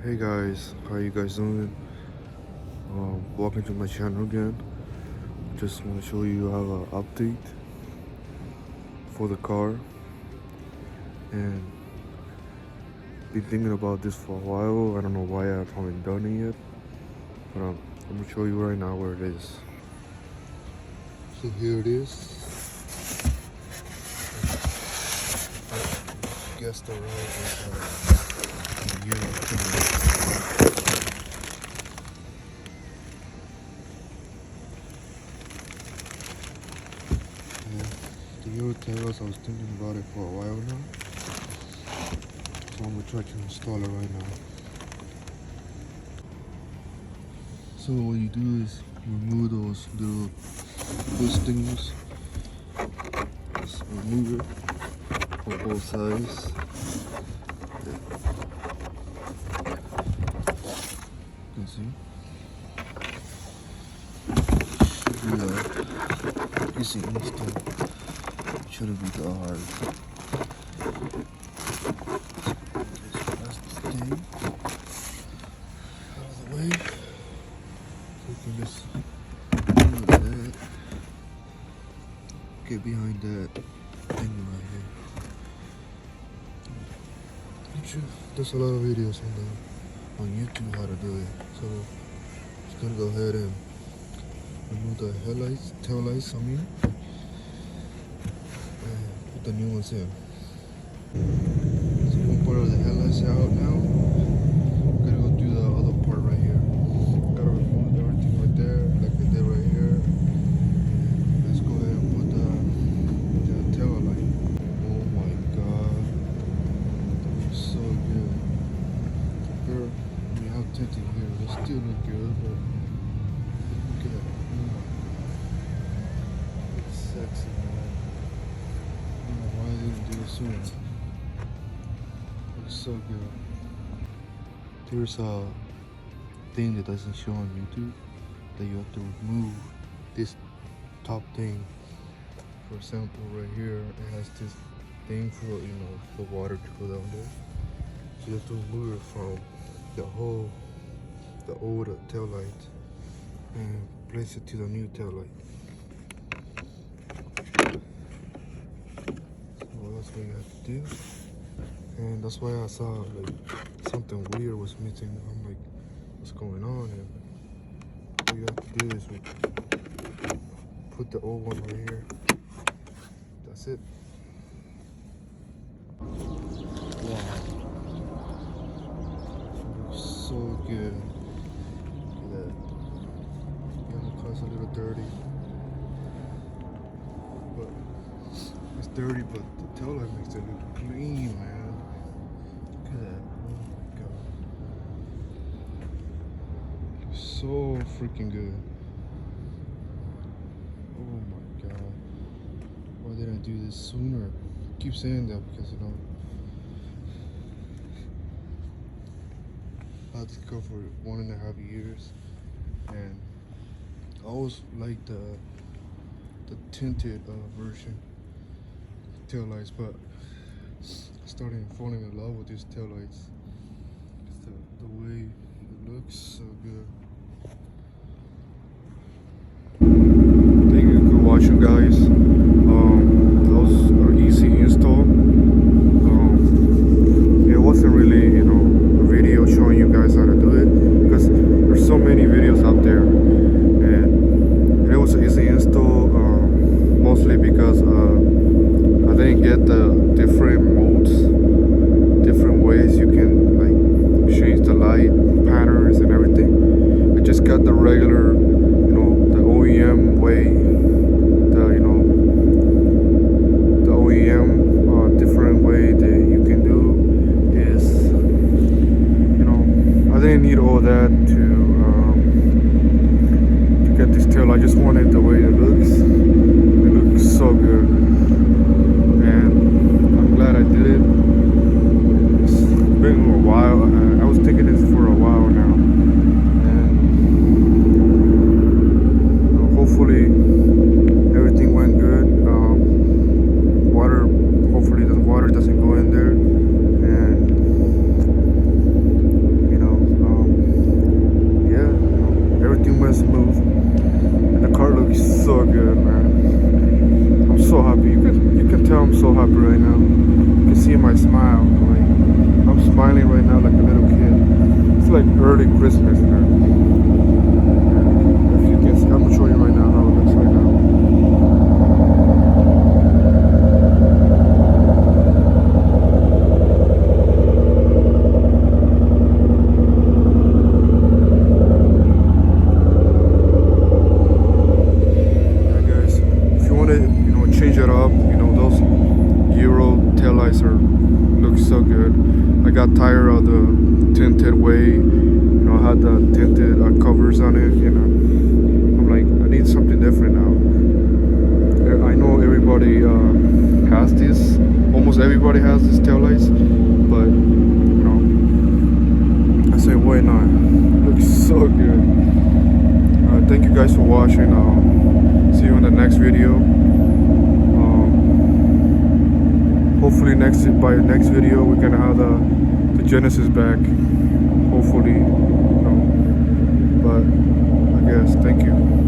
Hey guys, how you guys doing? Welcome to my channel again. Just want to show you how an update for the car, and been thinking about this for a while. I don't know why I haven't done it yet, but I'm gonna show you right now where it is. So here it is. Guess the road is the Euro Terrace. I was thinking about it for a while now, so I'm gonna try to install it right now. So what you do is remove those little listings. Just remove it on both sides. You can see. Easy install. Shouldn't be that hard. That's the thing out of the way. So we can just move that. Get behind that thing right here. There's a lot of videos on YouTube how to do it. So just gonna go ahead and remove the tail lights, and put the new ones in. So one part of the headlights out now. Gotta go do the other part right here. Gotta remove everything right there, like I did right here. Let's go ahead and put the tail light. Oh my god, that looks so good. Here, I mean, how tinted here, they still look good, but look at that. It's sexy, man. I don't know why they didn't do it sooner. Looks so good. There's a thing that doesn't show on YouTube that you have to remove this top thing. For example, right here, it has this thing for the water to go down there. So you have to remove it from the old tail light and place it to the new tail light. So that's what you have to do, and that's why I saw like something weird was missing. I'm like, what's going on? And what you have to do is put the old one right here. That's it. Wow, it looks so good. Look at that. Yeah, the car's a little dirty, but it's dirty, but the tail light makes it look clean, man. Look at that. Oh my god. Looks so freaking good. Oh my god. Why didn't I do this sooner? I keep saying that because I had to go for 1.5 years, and I always liked the tinted version tail lights, but I started falling in love with these tail lights. The way it looks so good. Thank you for watching, guys. That was an easy install. It wasn't really, a video showing you guys how to do it, because there's so many videos out there, and it was an easy install, mostly because I didn't get the different modes, different ways you can like change the light patterns and everything. I just got the regular, the OEM way, the OEM different way that you can do is, I didn't need all that to get this tail. I just wanted the way it looks. It looks so good, and I'm glad I did it. It's been a while. I was thinking this for a while now, and hopefully everything went good. Hopefully the water doesn't go in there, and like early Christmas there. If you can see, I'm gonna show you right now how it looks right now. Yeah, guys, if you want to, change it up, those Euro taillights look so good. I got tired of the tinted way, I had the tinted covers on it, I'm like, I need something different now. I know everybody has this, almost everybody has these taillights, but I say, why not? It looks so good. Thank you guys for watching. See you in the next video. Hopefully by next video we're gonna have the Genesis back. Hopefully, but I guess thank you.